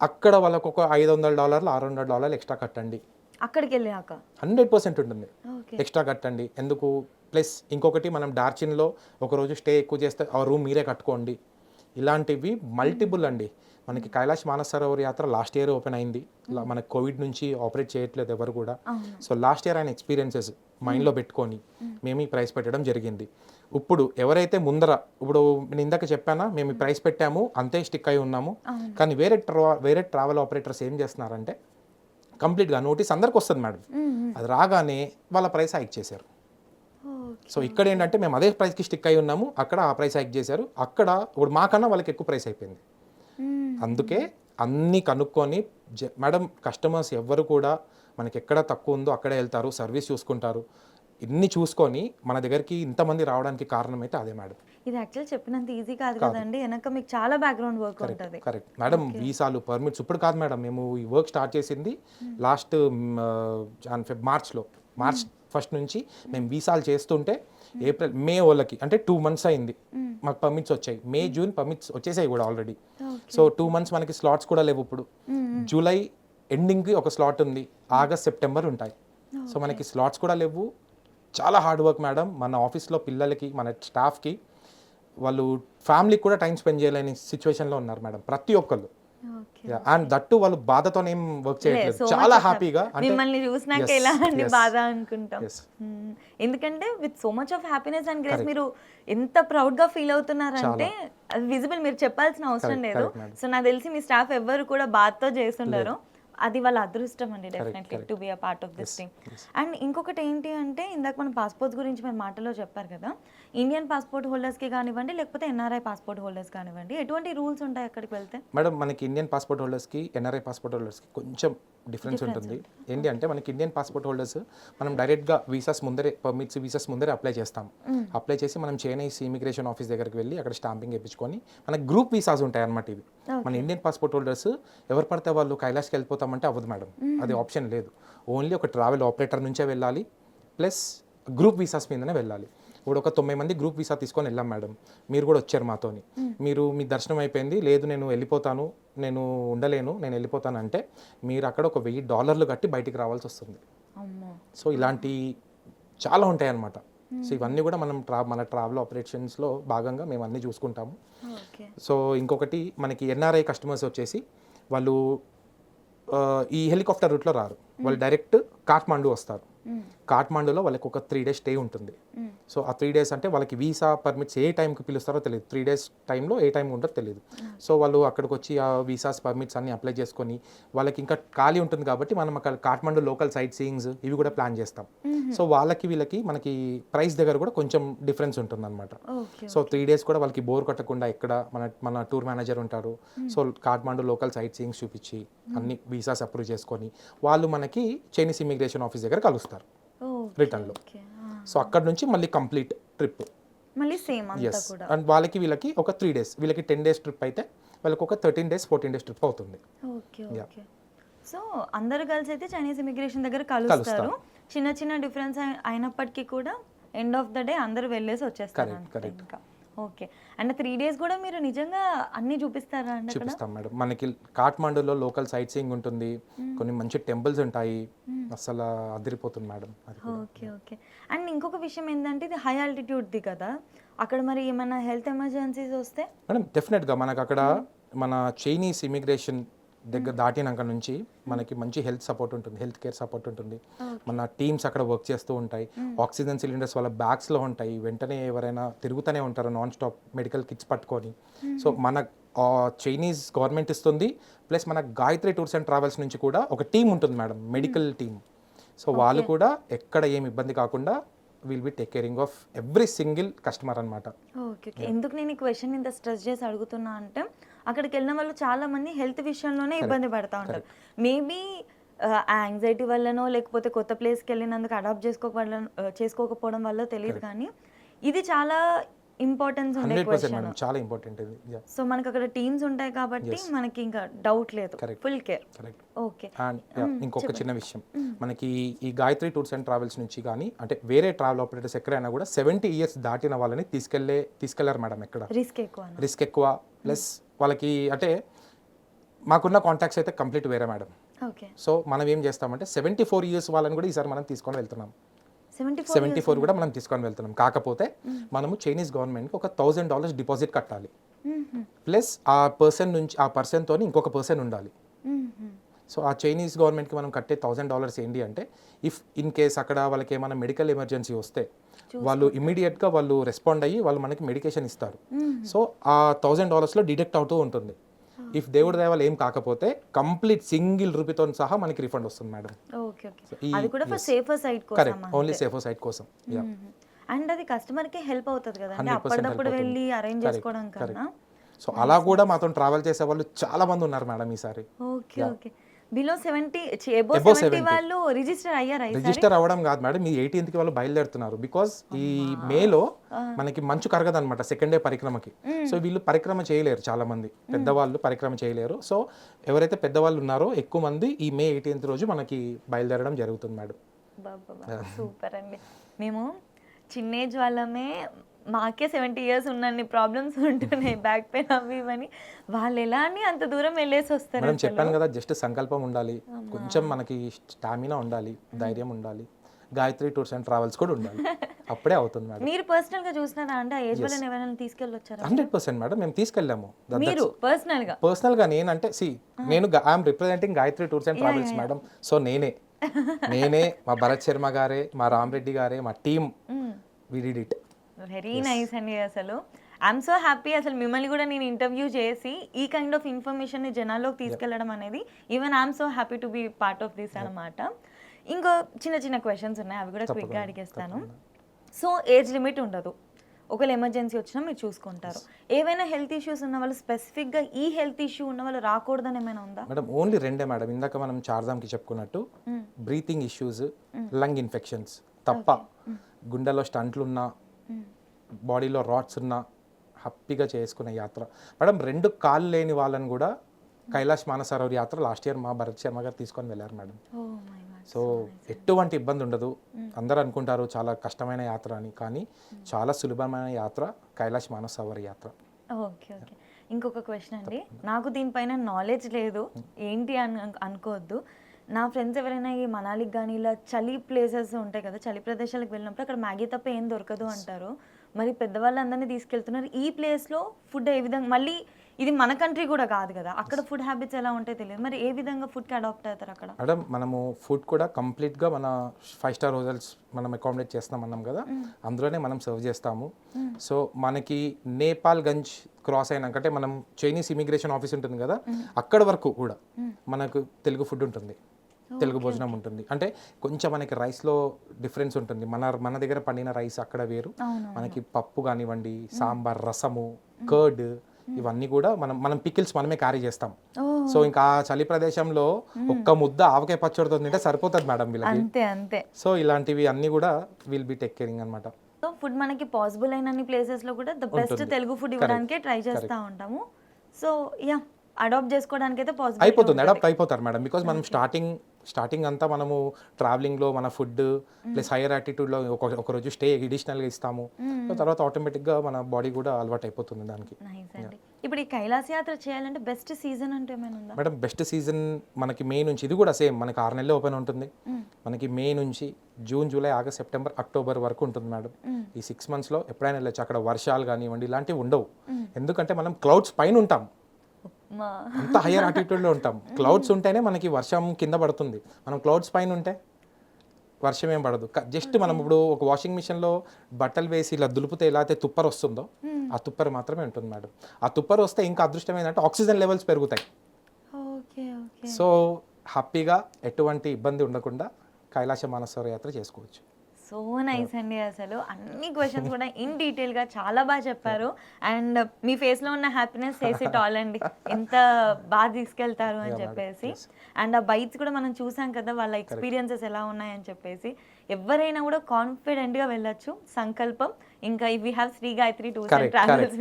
అక్కడ వాళ్ళకు ఒక $500 $600 ఎక్స్ట్రా కట్టండి. అక్కడికి వెళ్ళాక 100% ఉంటుంది ఎక్స్ట్రా కట్టండి. ఎందుకు? ప్లస్ ఇంకొకటి మనం డార్చిన్లో ఒకరోజు స్టే ఎక్కువ చేస్తే ఆ రూమ్ మీరే కట్టుకోండి. ఇలాంటివి మల్టిపుల్ అండి. మనకి కైలాష్ మానస సరోవర్ యాత్ర లాస్ట్ ఇయర్ ఓపెన్ అయింది. మనకి కోవిడ్ నుంచి ఆపరేట్ చేయట్లేదు ఎవరు కూడా. సో లాస్ట్ ఇయర్ ఆయన ఎక్స్పీరియన్సెస్ మైండ్లో పెట్టుకొని మేము ఈ ప్రైస్ పెట్టడం జరిగింది. ఇప్పుడు ఎవరైతే ముందర ఇప్పుడు నేను ఇందాక చెప్పానా మేము ఈ ప్రైస్ పెట్టాము అంతే స్టిక్ అయి ఉన్నాము. కానీ వేరే ట్రావెల్ ఆపరేటర్స్ ఏం చేస్తున్నారంటే కంప్లీట్గా నోటీస్ అందరికి వస్తుంది మేడం, అది రాగానే వాళ్ళ ప్రైస్ హైక్ చేశారు. సో ఇక్కడ ఏంటంటే మేము అదే ప్రైస్కి స్టిక్ అయి ఉన్నాము, అక్కడ ఆ ప్రైస్ హైక్ చేశారు. అక్కడ ఇప్పుడు మాకన్నా వాళ్ళకి ఎక్కువ ప్రైస్ అయిపోయింది. అందుకే అన్నీ కనుక్కొని మేడం కస్టమర్స్ ఎవ్వరు కూడా మనకి ఎక్కడ తక్కువ ఉందో అక్కడే వెళ్తారు, సర్వీస్ చూసుకుంటారు. ఇన్ని చూసుకొని మన దగ్గరికి ఇంతమంది రావడానికి కారణం అయితే అదే మేడం. ఇది యాక్చువల్ చెప్పినంత ఈజీ కాదు కదండి, వెనక మీకు చాలా బ్యాక్గ్రౌండ్ వర్క్ ఉంటుంది. Correct madam. వీసాలు, పర్మిట్స్ ఇప్పుడు కాదు మేడం, మేము ఈ వర్క్ స్టార్ట్ చేసింది లాస్ట్ మార్చ్ 1 నుంచి మేము వీసాలు చేస్తుంటే ఏప్రిల్ మే వాళ్ళకి అంటే 2 months అయింది మాకు పర్మిట్స్ వచ్చాయి. మే జూన్ పర్మిట్స్ వచ్చేసాయి కూడా ఆల్రెడీ. సో 2 months మనకి స్లాట్స్ కూడా లేవు. ఇప్పుడు జూలై ఎండింగ్కి ఒక స్లాట్ ఉంది, ఆగస్ట్ సెప్టెంబర్ ఉంటాయి. సో మనకి స్లాట్స్ కూడా లేవు. చాలా హార్డ్ వర్క్ మేడం. మన ఆఫీస్లో పిల్లలకి, మన స్టాఫ్కి, వాళ్ళు ఫ్యామిలీకి కూడా టైం స్పెండ్ చేయలేని సిచ్యువేషన్లో ఉన్నారు మేడం ప్రతి ఒక్కళ్ళు. అండ్ దట్టు వాళ్ళు బాధతో ఏం వర్క్ చేయట్లేదు, చాలా హ్యాపీగా. మిమ్మల్ని చూసినాక ఎలా అండి బాధ అనుకుంటాం, ఎందుకంటే with so much of happiness and grace మీరు ఎంత ప్రౌడ్ గా ఫీల్ అవుతున్నారంటే అది విజిబుల్, మీరు చెప్పాల్సిన అవసరం లేదు. సో నాకు తెలిసి మీ స్టాఫ్ ఎవ్వరు కూడా బాధతో చేస్తుంటారు, అది వాళ్ళ అదృష్టం అండి definitely to be a part of this team. And ఇంకొకటి ఏంటి అంటే ఇందాక మనం పాస్పోర్ట్స్ గురించి మన మాటలో చెప్పారు కదా, ఇండియన్ పాస్పోర్ట్ హోల్డర్స్కి కానివ్వండి లేకపోతే ఎన్ఆర్ఐ పాస్పోర్ట్ హోల్డర్స్ కానివ్వండి, ఎటువంటి రూల్స్ ఉంటాయి అక్కడికి వెళ్తే? మేడం మనకి ఇండియన్ పాస్పోర్ట్ హోల్డర్స్కి, ఎన్ఆర్ఐ పాస్పోర్ట్ హోల్డర్స్కి కొంచెం డిఫరెన్స్ ఉంటుంది. ఏంటి అంటే మనకి ఇండియన్ పాస్పోర్ట్ హోల్డర్స్ మనం డైరెక్ట్గా వీసాస్ ముందరే, పర్మిట్స్ వీసాస్ ముందరే అప్లై చేస్తాం. అప్లై చేసి మనం చైనీస్ ఇమిగ్రేషన్ ఆఫీస్ దగ్గరికి వెళ్ళి అక్కడ స్టాంపింగ్ వేయించుకొని మనకి గ్రూప్ వీసాస్ ఉంటాయి అన్నమాట. ఇవి మన ఇండియన్ పాస్పోర్ట్ హోల్డర్స్ ఎవరు పడితే వాళ్ళు కైలాష్కి వెళ్ళిపోతామంటే అవ్వదు మేడం, అది ఆప్షన్ లేదు. ఓన్లీ ఒక ట్రావెల్ ఆపరేటర్ నుంచే వెళ్ళాలి, ప్లస్ గ్రూప్ వీసాస్ మీదనే వెళ్ళాలి. ఇప్పుడు ఒక 9 మంది గ్రూప్ వీసా తీసుకొని వెళ్ళాం మేడం, మీరు కూడా వచ్చారు మాతోని. మీరు మీ దర్శనం అయిపోయింది, లేదు నేను వెళ్ళిపోతాను, నేను ఉండలేను, నేను వెళ్ళిపోతాను అంటే మీరు అక్కడ ఒక $1000 కట్టి బయటికి రావాల్సి వస్తుంది. సో ఇలాంటి చాలా ఉంటాయి అన్నమాట. సో ఇవన్నీ కూడా మనం మన ట్రావెల్ ఆపరేషన్స్లో భాగంగా మేము అన్నీ చూసుకుంటాము. సో ఇంకొకటి మనకి ఎన్ఆర్ఐ కస్టమర్స్ వచ్చేసి వాళ్ళు ఈ హెలికాప్టర్ రూట్లో రారు, వాళ్ళు డైరెక్ట్ కాఠ్మండు వస్తారు. కాఠ్మండులో వాళ్ళకి ఒక 3 days స్టే ఉంటుంది. సో ఆ 3 days అంటే వాళ్ళకి వీసా పర్మిట్స్ ఏ టైంకి పిలుస్తారో తెలియదు, 3 days టైంలో ఏ టైం ఉంటుందో తెలియదు. సో వాళ్ళు అక్కడికి వచ్చి ఆ వీసాస్ పర్మిట్స్ అన్ని అప్లై చేసుకొని వాళ్ళకి ఇంకా ఖాళీ ఉంటుంది కాబట్టి మనం అక్కడ కాఠ్మండు లోకల్ సైట్ సీయింగ్స్ ఇవి కూడా ప్లాన్ చేస్తాం. సో వాళ్ళకి వీళ్ళకి మనకి ప్రైస్ దగ్గర కూడా కొంచెం డిఫరెన్స్ ఉంటుంది అనమాట. సో 3 days కూడా వాళ్ళకి బోర్ కొట్టకుండా ఎక్కడ మన టూర్ మేనేజర్ ఉంటారు. So Kathmandu local site seeings చూపించి అన్ని వీసాస్ అప్రూవ్ చేసుకొని వాళ్ళు మనకి చైనీస్ ఇమిగ్రేషన్ ఆఫీస్ దగ్గర కలుస్తారు రిటర్న్లో. సో అక్కడ నుంచి మళ్ళీ కంప్లీట్ ట్రిప్ మళ్ళీ సేమ్ అంతా కూడా. అండ్ వాళ్ళకి వీళ్ళకి ఒక 3 days, వీళ్ళకి 10 days ట్రిప్ అయితే వాళ్ళకి ఒక 13 days 14 days ట్రిప్ అవుతుంది. ఓకే. సో అందరు కలిసి అయితే చైనీస్ ఇమిగ్రేషన్ దగ్గర కలుస్తారు. చిన్న చిన్న డిఫరెన్స్ అయినప్పటికీ కూడా ఎండ్ ఆఫ్ ద డే అందరూ వెళ్ళేసి వచ్చేస్తారు. ఇంకా ఓకే. అండ్ 3 days కూడా మీరు నిజంగా అన్ని చూపిస్తారా అండి? చూపిస్తాం మేడం. మనకి కాఠ్మండులో లోకల్ సైట్ సీయింగ్ ఉంటుంది, కొన్ని మంచి టెంపుల్స్ ఉంటాయి, అసలు అదిరిపోతుంది మేడం. ఓకే. అండ్ ఇంకొక విషయం ఏంటంటే ఇది హై ఆల్టిట్యూడ్ది కదా, అక్కడ మరి ఏమైనా హెల్త్ ఎమర్జెన్సీస్ వస్తే? మేడం డెఫినెట్గా మనకు అక్కడ మన చైనీస్ ఇమిగ్రేషన్ దగ్గర దాటినాక నుంచి మనకి మంచి హెల్త్ సపోర్ట్ ఉంటుంది, హెల్త్ కేర్ సపోర్ట్ ఉంటుంది. మన టీమ్స్ అక్కడ వర్క్ చేస్తూ ఉంటాయి, ఆక్సిజన్ సిలిండర్స్ వాళ్ళ బ్యాగ్స్లో ఉంటాయి, వెంటనే ఎవరైనా తిరుగుతూనే ఉంటారు నాన్ స్టాప్ మెడికల్ కిట్స్ పట్టుకొని. సో మన చైనీస్ గవర్నమెంట్ ఇస్తుంది, ప్లస్ మన గాయత్రి టూర్స్ అండ్ ట్రావెల్స్ నుంచి కూడా ఒక టీం ఉంటుంది మేడం, మెడికల్ టీమ్. సో వాళ్ళు కూడా ఎక్కడ ఏం ఇబ్బంది కాకుండా will be take caring of every single customer అనమాట. Okay okay. ఎందుకు నేను ఈ క్వశ్చన్ ఇంత స్ట్రెస్ చేసి అడుగుతున్నా అంటే అక్కడికి వెళ్ళిన వాళ్ళు చాలా మంది హెల్త్ విషయంలోనే ఇబ్బంది పడతా ఉంటారు. మేబీ యాంగ్జైటీ వల్లనో లేకపోతే కొత్త ప్లేస్కి వెళ్ళినందుకు అడాప్ట్ చేసుకోకపోవడం వల్ల తెలియదు, కానీ ఇది చాలా ఇంపార్టెన్స్ ఉండే 100% క్వశ్చన్. మేడం, చాలా ఇంపార్టెంట్ ఇది. సో మనకి అక్కడ టీమ్స్ ఉంటాయి కాబట్టి మనకి ఇంకా డౌట్ లేదు, full care. Correct. Okay. And ఇంకొక చిన్న విషయం, మనకి ఈ గాయత్రి టూర్స్ అండ్ ట్రావెల్స్ నుంచి కానీ అంటే వేరే ట్రావెల్ ఆపరేటర్స్ ఎక్కడైనా కూడా 70 ఇయర్స్ దాటిన వాళ్ళని తీసుకెళ్లారు మేడం. ఎక్కడ రిస్క్ ఎక్కువ, ప్లస్ వాళ్ళకి అంటే మాకున్న కాంటాక్ట్స్ అయితే కంప్లీట్ వేరే మేడం. ఓకే. సో మనం ఏం చేస్తామంటే 74 ఇయర్స్ వాళ్ళని కూడా ఈసారి మనం తీసుకొని వెళ్తున్నాం. 74 కూడా మనం తీసుకొని వెళ్తున్నాం. కాకపోతే మనము చైనీస్ గవర్నమెంట్కి ఒక $1,000 డిపాజిట్ కట్టాలి, ప్లస్ ఆ పర్సన్తో ఇంకొక పర్సన్ ఉండాలి. సో ఆ చైనీస్ గవర్నమెంట్కి మనం కట్టే $1,000 ఏంటి అంటే ఇఫ్ ఇన్ కేస్ అక్కడ వాళ్ళకి ఏమైనా మెడికల్ ఎమర్జెన్సీ వస్తే వాళ్ళు ఇమీడియట్గా వాళ్ళు రెస్పాండ్ అయ్యి వాళ్ళు మనకి మెడికేషన్ ఇస్తారు. సో ఆ $1,000లో డిడక్ట్ అవుతూ ఉంటుంది. ఇఫ్ దేవుడి దయ వల్ల ఏం కాకపోతే కంప్లీట్ సింగిల్ రూపీతో సహా మనకి రిఫండ్ వస్తుంది మేడం. Okay okay. అది కూడా ఫర్ సేఫర్ సైడ్ కోసం. కరెక్ట్, ఓన్లీ సేఫర్ సైడ్ కోసం. అండ్ అది కస్టమర్ కి హెల్ప్ అవుతుంది కదా, అంటే అప్పటికప్పుడు వెళ్ళి అరేంజ్ చేసుకోవడం కన్నా. సో అలా కూడా మాతో ట్రావెల్ చేసే వాళ్ళు చాలా మంది ఉన్నారు మేడం ఈసారి. Okay okay. బిలో 70 అబోవ్ 70 వాళ్ళు రిజిస్టర్ అయ్యారా? రిజిస్టర్ అవ్వడం కాదు మేడం, ఈ 18th కి వాళ్ళు బయలుదేరుతున్నారు. బికాస్ ఈ మేలో మనకి మంచు కరగదు అనమాట సెకండ్ డే పరిక్రమకి. సో వీళ్ళు పరిక్రమ చేయలేరు, చాలా మంది పెద్దవాళ్ళు పరిక్రమ చేయలేరు. సో ఎవరైతే పెద్దవాళ్ళు ఉన్నారో ఎక్కువ మంది ఈ May 18th రోజు మనకి బయలుదేరడం జరుగుతుంది మేడం. సూపర్ అండి. మేము చిన్న ఏజ్ వాళ్ళమే, మాకే 70 ఇయర్స్ ఉన్నన్ని ప్రాబ్లమ్స్ ఉంటున్నాయి, బ్యాక్ పెయిన్ అవి ఇవని. వాళ్ళు ఎలా అని అంత దూరం వెళ్ళేసి వస్తారు? మనం చెప్పాను కదా, జస్ట్ సంకల్పం ఉండాలి, కొంచెం మనకి స్టామినా ఉండాలి, ధైర్యం ఉండాలి, గాయత్రి టూర్స్ అండ్ ట్రావెల్స్ కూడా ఉండాలి, అప్పుడే అవుతుంది మేడం. మీరు పర్సనల్ గా చూసినారా అంటే ఆ ఏజ్ వాళ్ళని ఎవరైనా తీసుకెళ్ళొచ్చారా? 100% మేడం, మేము తీసుకెళ్ళాము. మీరు పర్సనల్ గా నేనంటే నేను I'm representing Gayatri tours and travels madam. So నేనే మా భరత్ శర్మ గారే, మా రామరెడ్డి గారే, మా team we did it. Very nice అండి. అసలు ఐఎమ్ సో హ్యాపీ. అసలు మిమ్మల్ని కూడా నేను ఇంటర్వ్యూ చేసి ఈ కైండ్ ఆఫ్ ఇన్ఫర్మేషన్ ని జనాల్లోకి తీసుకెళ్లడం అనేది, even I'm so happy to be part of this అన్నమాట. ఇంకో చిన్న చిన్న క్వశ్చన్స్ ఉన్నాయి, అవి కూడా క్విక్గా అడిగేస్తాను. సో ఏజ్ లిమిట్ ఉండదు, ఒకవేళ ఎమర్జెన్సీ వచ్చినా మీరు చూసుకుంటారు. ఏవైనా హెల్త్ ఇష్యూస్ ఉన్న వాళ్ళు, స్పెసిఫిక్గా ఈ హెల్త్ ఇష్యూ ఉన్న వాళ్ళు రాకూడదని ఏమైనా ఉందా? మేడం ఓన్లీ రెండే మేడం, ఇందాక మనం చార్ధామ్కి చెప్పుకున్నట్టు బ్రీతింగ్ ఇష్యూస్, లంగ్ ఇన్ఫెక్షన్స్ తప్ప. గుండెలో స్టంట్లున్నా, బాడీలో రాడ్స్ ఉన్నా హ్యాపీగా చేసుకునే యాత్ర మేడం. 2 కాళ్ళు లేని వాళ్ళని కూడా కైలాష్ మానసరోవర్ యాత్ర లాస్ట్ ఇయర్ మా భరత్ శర్మ గారు తీసుకొని వెళ్ళారు మేడం. సో ఎటువంటి ఇబ్బంది ఉండదు. అందరూ అనుకుంటారు చాలా కష్టమైన యాత్ర అని, కానీ చాలా సులభమైన యాత్ర కైలాష్ మానసరోవర్ యాత్ర. Okay okay. ఇంకొక క్వశ్చన్ అండి, నాకు దీనిపైన నాలెడ్జ్ లేదు, ఏంటి అని అనుకోవద్దు. నా ఫ్రెండ్స్ ఎవరైనా ఈ మనాలికి కానీ ఇలా చలి ప్లేసెస్ ఉంటాయి కదా, చలి ప్రదేశాలకు వెళ్ళినప్పుడు అక్కడ మ్యాగీ తప్ప ఏం దొరకదు అంటారు. మరి పెద్దవాళ్ళందరినీ తీసుకెళ్తున్నారు, ఈ ప్లేస్లో ఫుడ్ ఏ విధంగా, మళ్ళీ ఇది మన కంట్రీ కూడా కాదు కదా, అక్కడ ఫుడ్ హ్యాబిట్స్ ఎలా ఉంటాయో తెలియదు, మరి ఏ విధంగా ఫుడ్కి అడాప్ట్ అవుతారు అక్కడ? మేడం మనము ఫుడ్ కూడా కంప్లీట్గా మన 5 స్టార్ హోటల్స్ మనం అకామిడేట్ చేస్తాం అన్నాం కదా, అందులోనే మనం సర్వ్ చేస్తాము. సో మనకి నేపాల్ గంజ్ క్రాస్ అయినాక అంటే మనం చైనీస్ ఇమిగ్రేషన్ ఆఫీస్ ఉంటుంది కదా, అక్కడ వరకు కూడా మనకు తెలుగు ఫుడ్ ఉంటుంది, తెలుగు భోజనం ఉంటుంది. అంటే కొంచెం మనకి రైస్లో డిఫరెన్స్ ఉంటుంది, మన దగ్గర పండిన రైస్ అక్కడ వేరు. మనకి పప్పు కానివ్వండి, సాంబార్, రసము, కర్డ్, ఇవన్నీ కూడా మనం పికిల్స్ మనమే క్యారీ చేస్తాం. సో ఇంకా ఆ చలి ప్రదేశంలో ఒక్క ముద్ద ఆవకాయ పచ్చడితో తింటే సరిపోతుంది మేడం వీళ్ళకి. అంతే అంతే. సో ఇలాంటివి అన్ని కూడా విల్ బి టేక్ కేరింగ్ అనమాట. సో ఫుడ్ మనకి పాసిబుల్ అయిన ప్లేసెస్ లో కూడా ద బెస్ట్ తెలుగు ఫుడ్ ఇవ్వడానికి ట్రై చేస్తూ ఉంటాము. సో యా, అడాప్ట్ చేసుకోవడానికి అయితే పాసిబుల్ అయిపోతుంది, అడాప్ట్ అయిపోతారు మేడం. బికాజ్ మనం స్టార్టింగ్ అంతా మనము ట్రావెలింగ్లో మన ఫుడ్ ప్లస్ హైయర్ యాటిట్యూడ్లో ఒక రోజు స్టే అడిషనల్గా ఇస్తాము. తర్వాత ఆటోమేటిక్గా మన బాడీ కూడా అలవాటు అయిపోతుంది దానికి. ఇప్పుడు ఈ కైలాస యాత్ర చేయాలంటే బెస్ట్ సీజన్ అంటే ఏమైనా ఉందా మేడం? బెస్ట్ సీజన్ మనకి మే నుంచి, ఇది కూడా సేమ్ మనకి 6 నెలలు ఓపెన్ ఉంటుంది. మనకి మే నుంచి June, July, August, September, October వరకు ఉంటుంది మేడం. ఈ 6 monthsలో ఎప్పుడైనా వెళ్ళచ్చు. అక్కడ వర్షాలు కానివ్వండి ఇలాంటివి ఉండవు, ఎందుకంటే మనం క్లౌడ్స్ పైన ఉంటాం, అంత హయ్యర్ ఆటిట్యూడ్లో ఉంటాం. క్లౌడ్స్ ఉంటేనే మనకి వర్షం కింద పడుతుంది, మనం క్లౌడ్స్ పైన ఉంటే వర్షం ఏం పడదు. జస్ట్ మనం ఇప్పుడు ఒక వాషింగ్ మిషన్లో బట్టలు వేసి ఇలా దులిపితే ఎలా అయితే తుప్పర్ వస్తుందో ఆ తుప్పర్ మాత్రమే ఉంటుంది మేడం. ఆ తుప్పర్ వస్తే ఇంకా అదృష్టం ఏంటంటే ఆక్సిజన్ లెవెల్స్ పెరుగుతాయి. సో హ్యాపీగా ఎటువంటి ఇబ్బంది ఉండకుండా కైలాస మానసరోవర యాత్ర చేసుకోవచ్చు. సో నైస్ అండి, అసలు అన్ని క్వశ్చన్స్ కూడా ఇన్ డీటెయిల్గా చాలా బాగా చెప్పారు. అండ్ మీ ఫేస్లో ఉన్న హ్యాపీనెస్ సేస్ ఇట్ ఆల్ అండి, ఎంత బాగా తీసుకెళ్తారు అని చెప్పేసి. అండ్ ఆ బైట్స్ కూడా మనం చూసాం కదా, వాళ్ళ ఎక్స్పీరియన్సెస్ ఎలా ఉన్నాయని చెప్పేసి. ఎవరైనా కూడా కాన్ఫిడెంట్గా వెళ్ళొచ్చు. సంకల్పం, ఇంకా we have Shri Gayatri tours and travels.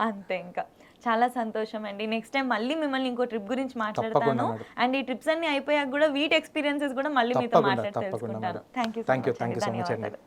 అంతే, ఇంకా చాలా సంతోషం అండి. నెక్స్ట్ టైం మళ్ళీ మిమ్మల్ని ఇంకో ట్రిప్ గురించి మాట్లాడతాను. అండ్ ఈ ట్రిప్స్ అన్ని అయిపోయాక కూడా వీటి ఎక్స్పీరియన్సెస్ కూడా మళ్ళీ మీతో మాట్లాడి తెలుసుకుంటాను. థ్యాంక్ యూ సో మచ్ అండి. ధన్యవాదాలు.